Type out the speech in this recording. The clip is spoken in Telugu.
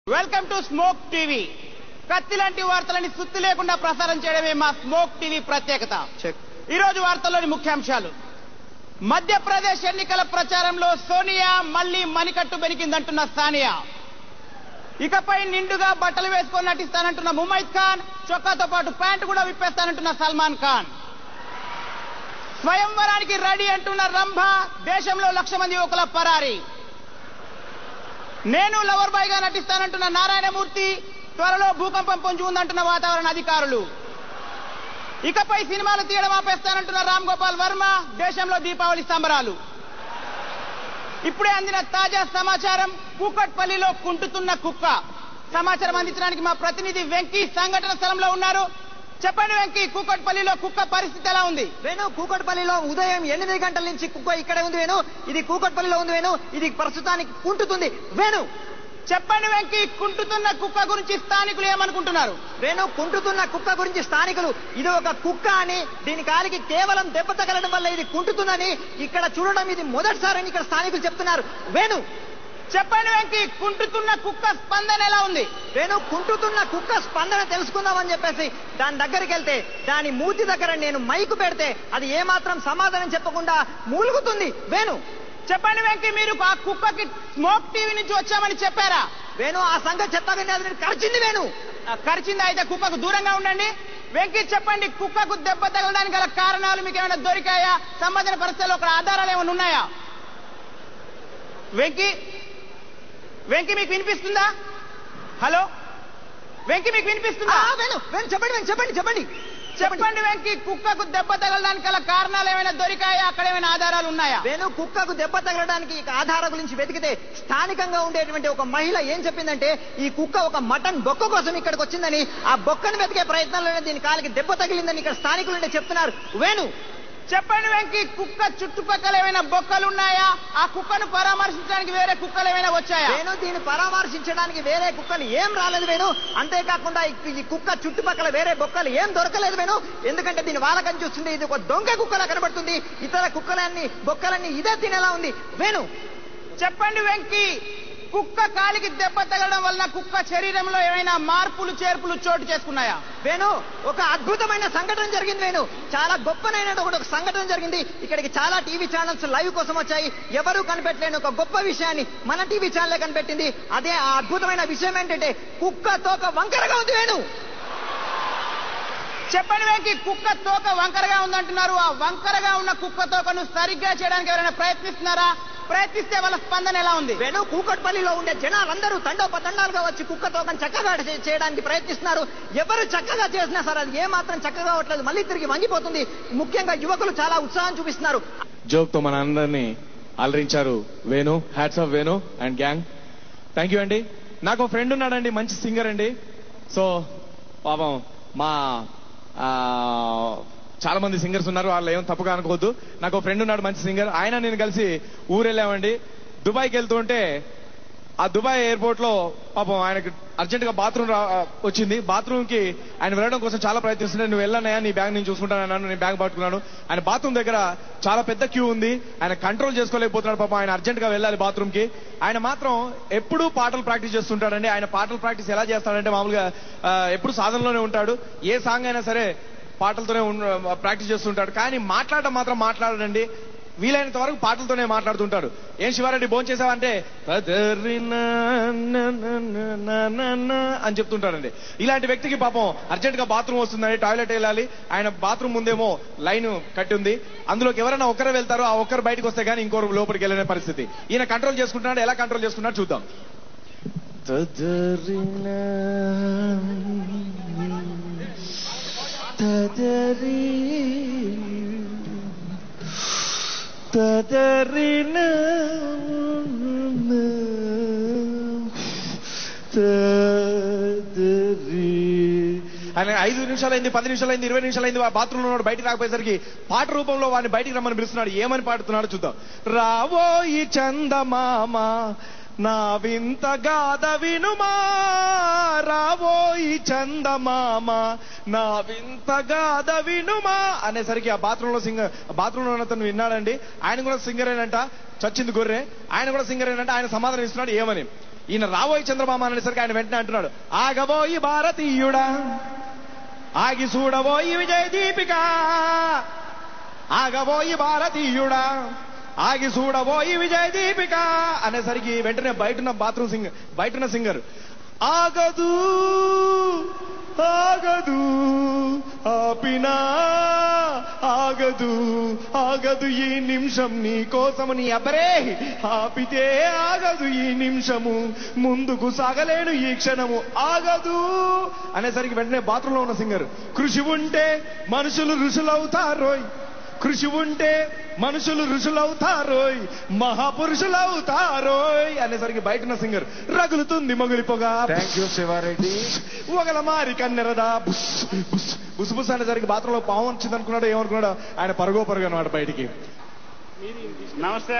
Welcome to smoke TV. కత్తి లాంటి వార్తలని సుత్తి లేకుండా ప్రసారం చేయడమే మా స్మోక్ టీవీ ప్రత్యేకత. ఈ రోజు వార్తల్లోని ముఖ్యాంశాలు: మధ్యప్రదేశ్ ఎన్నికల ప్రచారంలో సోనియా మళ్లీ మణికట్టు బెనికిందంటున్న సానియా, ఇకపై నిండుగా బట్టలు వేసుకొని నటిస్తానంటున్న ముమైత్ ఖాన్, చొక్కాతో పాటు ప్యాంటు కూడా విప్పేస్తానంటున్న సల్మాన్ ఖాన్, స్వయంవరానికి రెడీ అంటున్న రంభ, దేశంలో 1,00,000 మంది యువకుల పరారీ, నేను లవర్ బాయ్ గా నటిస్తానంటున్న నారాయణమూర్తి, త్వరలో భూకంపం పొంచి ఉందంటున్న వాతావరణ అధికారులు, ఇకపై సినిమాలు తీయడం ఆపేస్తానంటున్న రామ్ గోపాల్ వర్మ, దేశంలో దీపావళి సంబరాలు. ఇప్పుడే అందిన తాజా సమాచారం: కూకట్పల్లిలో కుంటుతున్న కుక్క. సమాచారం అందించడానికి మా ప్రతినిధి వెంకీ సంఘటన స్థలంలో ఉన్నారు. చెప్పండి వెంకీ, కూకట్పల్లిలో కుక్క పరిస్థితి ఎలా ఉంది? వేణు, కూకట్పల్లిలో ఉదయం 8 గంటల నుంచి కుక్క ఇక్కడే ఉంది వేణు. ఇది కూకట్పల్లిలో ఉంది వేణు. ఇది ప్రస్తుతానికి కుంటుతుంది వేణు. చెప్పండి వెంకీ, కుంటుతున్న కుక్క గురించి స్థానికులు ఏమనుకుంటున్నారు? వేణు, కుంటుతున్న కుక్క గురించి స్థానికులు ఇది ఒక కుక్క అని, దీని కాలికి కేవలం దెబ్బ తగలడం వల్ల ఇది కుంటుతుందని ఇక్కడ చూడడం ఇది మొదటిసారని ఇక్కడ స్థానికులు చెప్తున్నారు వేణు. చెప్పండి వెంకీ, కుంటుతున్న కుక్క స్పందన ఎలా ఉంది? వేణు, కుంటుతున్న కుక్క స్పందన తెలుసుకుందామని చెప్పేసి దాని దగ్గరికి వెళ్తే దాని మూతి దగ్గర నేను మైకు పెడితే అది ఏమాత్రం సమాధానం చెప్పకుండా మూలుగుతుంది వేణు. చెప్పండి వెంకీ, మీరు ఆ కుక్కకి స్మోక్ టీవీ నుంచి వచ్చామని చెప్పారా? వేణు, ఆ సంగతి చెప్పగానే అది కరిచింది వేణు. కరిచిందా? అయితే కుక్కకు దూరంగా ఉండండి. వెంకీ చెప్పండి, కుక్కకు దెబ్బ తగలడానికి గల కారణాలు మీకు ఏమైనా దొరికాయా? సంబంధించిన పరిస్థితుల్లో ఒక ఆధారాలు ఏమైనా ఉన్నాయా? వెంకీ వెంకీ మీకు వినిపిస్తుందా? హలో వెంకీ, మీకు వినిపిస్తుందా? చెప్పండి చెప్పండి వెంకీ, కుక్కకు దెబ్బ తగలడానికి గల కారణాలు ఏమైనా దొరికాయా? అక్కడ ఏమైనా ఆధారాలు ఉన్నాయా? వేణు, కుక్కకు దెబ్బ తగలడానికి ఆధారాల గురించి వెతికితే స్థానికంగా ఉండేటువంటి ఒక మహిళ ఏం చెప్పిందంటే, ఈ కుక్క ఒక మటన్ బొక్క కోసం ఇక్కడికి వచ్చిందని, ఆ బొక్కను వెతికే ప్రయత్నంలోనే దీని కాలికి దెబ్బ తగిలిందని ఇక్కడ స్థానికులు చెప్తున్నారు వేణు. చెప్పండి వెంకీ, కుక్క చుట్టుపక్కల ఏమైనా బొక్కలు ఉన్నాయా? ఆ కుక్కను పరామర్శించడానికి వేరే కుక్కలు ఏమైనా వచ్చాయా? వేణు, దీన్ని పరామర్శించడానికి వేరే కుక్కలు ఏం రాలేదు వేణు. అంతేకాకుండా ఈ కుక్క చుట్టుపక్కల వేరే బొక్కలు ఏం దొరకలేదు వేణు. ఎందుకంటే దీని వాలకం చూస్తుంటే ఇది ఒక దొంగ కుక్కలా కనబడుతుంది. ఇతర కుక్కలన్నీ బొక్కలన్నీ ఇదే తినేలా ఉంది వేణు. చెప్పండి వెంకీ, కుక్క కాలికి దెబ్బ తగలడం వల్ల కుక్క శరీరంలో ఏమైనా మార్పులు చేర్పులు చోటు చేసుకున్నాయా? వేణు, ఒక అద్భుతమైన సంఘటన జరిగింది వేణు. చాలా గొప్పనైన ఒక సంఘటన జరిగింది. ఇక్కడికి చాలా టీవీ ఛానల్స్ లైవ్ కోసం వచ్చాయి. ఎవరూ కనిపెట్టలేని ఒక గొప్ప విషయాన్ని మన టీవీ ఛానలే కనిపెట్టింది. అదే ఆ అద్భుతమైన విషయం ఏంటంటే, కుక్క తోక వంకరగా ఉంది వేణు. చెప్పండి వెంకీ, కుక్క తోక వంకరగా ఉందంటున్నారు. ఆ వంకరగా ఉన్న కుక్క తోకను సరిగ్గా చేయడానికి ఎవరైనా ప్రయత్నిస్తున్నారా? ప్రయత్నిస్తే వాళ్ళ స్పందన ఎలా ఉంది? వేణు, కూకట్పల్లిలో ఉండే జనాలందరూ తండోపతండాలుగా వచ్చి కుక్క తోకను చక్కగా చేయడానికి ప్రయత్నిస్తున్నారు. ఎవరు చక్కగా చేసినా సరే అది ఏమాత్రం చక్కగా అవ్వట్లేదు, మళ్ళీ తిరిగి వంగిపోతుంది. ముఖ్యంగా యువకులు చాలా ఉత్సాహం చూపిస్తున్నారు. జోక్ తో మన అందరినీ అలరించారు Venu. Hats off Venu and gang. Thank you అండి. నాకు ఫ్రెండ్ ఉన్నాడండి, మంచి సింగర్ అండి. సో పాపం మా చాలా మంది సింగర్స్ ఉన్నారు, వాళ్ళు ఏం తప్పుగా అనుకోవద్దు. నాకు ఫ్రెండ్ ఉన్నాడు మంచి సింగర్. ఆయన నేను కలిసి ఊరెళ్ళామండి. దుబాయ్కి వెళ్తుంటే ఆ దుబాయ్ ఎయిర్పోర్ట్ లో పాపం ఆయనకి అర్జెంట్ గా బాత్రూమ్ వచ్చింది. బాత్రూమ్ కి ఆయన వెళ్ళడం కోసం చాలా ప్రయత్నిస్తుంటే, నువ్వు వెళ్ళానయా, నీ బ్యాగ్ నేను చూసుకుంటానన్నాను. నేను బ్యాగ్ పట్టుకున్నాను. ఆయన బాత్రూమ్ దగ్గర చాలా పెద్ద క్యూ ఉంది. ఆయన కంట్రోల్ చేసుకోలేకపోతున్నాడు పాపం. ఆయన అర్జెంట్ గా వెళ్ళాలి బాత్రూమ్ కి. ఆయన మాత్రం ఎప్పుడూ పాటలు ప్రాక్టీస్ చేస్తుంటాడండి. ఆయన పాటలు ప్రాక్టీస్ ఎలా చేస్తాడంటే, మామూలుగా ఎప్పుడు సాధనలోనే ఉంటాడు. ఏ సాంగ్ అయినా సరే పాటలతోనే ప్రాక్టీస్ చేస్తుంటాడు. కానీ మాట్లాడడం మాత్రం మాట్లాడండి. వీలైనంత వరకు పాటలతోనే మాట్లాడుతుంటాడు. ఏం శివారెడ్డి భోజనం చేసావంటే అని చెప్తుంటాడండి. ఇలాంటి వ్యక్తికి పాపం అర్జెంట్ గా బాత్రూమ్ వస్తుందండి, టాయిలెట్ వెళ్ళాలి. ఆయన బాత్రూమ్ ముందేమో లైన్ కట్టి ఉంది. అందులోకి ఎవరైనా ఒకరు వెళ్తారో, ఆ ఒక్కరు బయటకు వస్తే గానీ ఇంకొకరు లోపలికి వెళ్ళిన పరిస్థితి. ఈయన కంట్రోల్ చేసుకుంటున్నాడు. ఎలా కంట్రోల్ చేసుకున్నాడు చూద్దాం. ఆయన 5 నిమిషాలైంది, 10 నిమిషాలైంది, 20 నిమిషాలైంది బాత్రూమ్ లో బయటికి రాకపోయేసరికి పాట రూపంలో వాడిని బయటికి రమ్మని పిలుస్తున్నాడు. ఏమని పాడుతున్నాడు చూద్దాం. రావో ఈ చందమామ నా వింత గాథ వినుమా, రావో ఈ చందమామ నా వింత గాథ వినుమా అనేసరికి ఆ బాత్రూమ్ లో అతను విన్నాడండి. ఆయన కూడా సింగర్ అయినంట, చచ్చింది గొర్రె. ఆయన కూడా సింగర్ అయినంట. ఆయన సమాధానం ఇస్తున్నాడు ఏమని. ఈయన రాబోయి చంద్రబాబు అనేసరికి ఆయన వెంటనే అంటున్నాడు, ఆగబోయి భారతీయుడా ఆగి చూడబోయి విజయ దీపిక, ఆగబోయి భారతీయుడా ఆగి చూడబోయి విజయ దీపిక అనేసరికి వెంటనే బయటున్న సింగర్ ఆగదు ఆగదు ఆపినా ఆగదు ఆగదు ఈ నిమిషం నీ కోసము, నీ అబ్బరే ఆపితే ఆగదు ఈ నిమిషము, ముందుకు సాగలేను ఈ క్షణము, ఆగదు అనేసరికి వెంటనే బాత్రూంలో ఉన్న సింగర్ కృషి ఉంటే మనుషులు ఋషులవుతారోయ్, కృషి ఉంటే మనుషులు ఋషులవుతారోయ్, మహాపురుషులవుతారోయ్ అనేసరికి బయటన సింగర్ రగులుతుంది మొగులి పొగ. Thank you Shiva Reddy. ఒకల మారి కన్నెరదా బుస్ బుస్ బుస్ బుస్ అనేసరికి బాత్రూంలో పాము వచ్చింది అనుకున్నాడు, ఏమనుకున్నాడు ఆయన పరుగో పరుగు అన్నమాట బయటికి. నమస్తే.